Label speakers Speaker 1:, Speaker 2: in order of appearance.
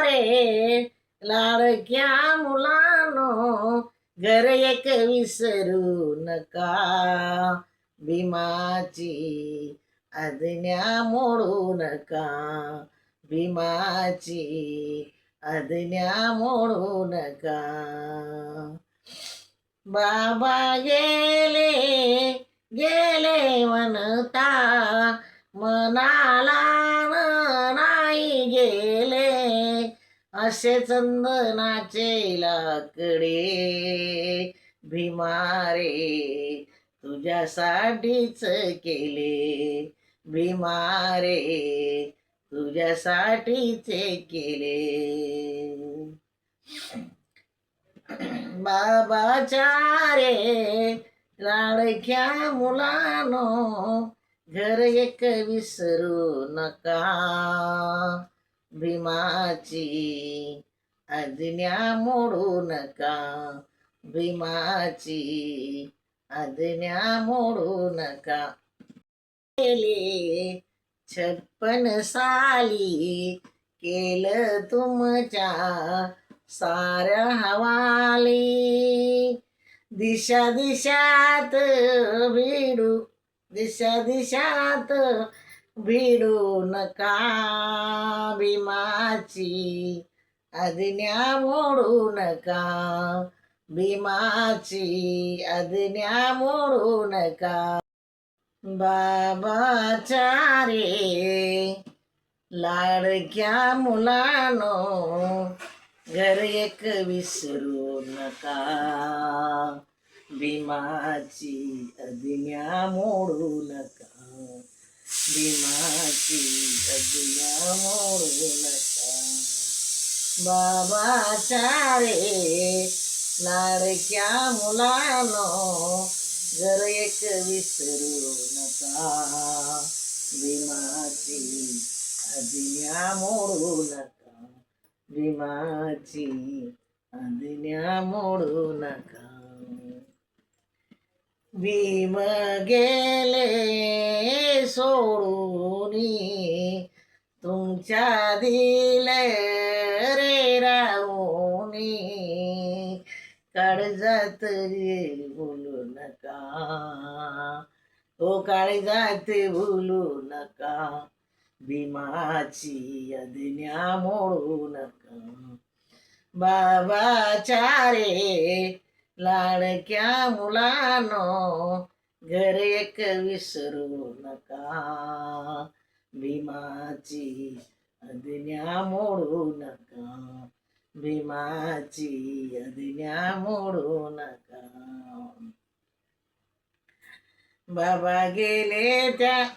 Speaker 1: रे लाडक्या मुलानो, घर एक विसरू नका. भीमाची आज्ञा मोडू नका. भीमाची आज्ञा मोडू नका. बाबा गेले गेले म्हणता, मनाला नाही गेले. असे चंदनाचे लाकडे भीमारे तुझ्यासाठीच केले. भीमारे तुझ्यासाठीच केले. बाबाच्या रे लाडक्या मुलानो, घर एक विसरू नका. भीमाची आज्ञा मोडू नका. भीमाची आज्ञा मोडू नका. 56 साली केलं तुमच्या साऱ्या हवाली. दिशा दिशात भिडू, दिशा दिशात भिडू नका. भीमाची आज्ञा मोडू नका. भीमाची आज्ञा मोडू नका. बाबाच्या रे लाडक्या मुलानो, घर एक विसरू नका. भीमाची आज्ञा मोडू नका. भीमाची आज्ञा मोडू नका. बाबाच्या रे लाडक्या मुलानो, घर एक विसरू नका. भीमाची आज्ञा मोडू नका. भीमाची आज्ञा मोडू नका. भीम गेले सोडूनी, तुमच्या दिले रे राहूनी. काळजात भुलू नका. हो काळजात भुलू नका. भीमाची आज्ञा मोडू नका. बाबाच्या रे लाडक्या मुलानो, घर एक विसरू नका. भीमाची आज्ञा मोडू नका. भीमाची आज्ञा मोडू नका. बाबा गेले त्या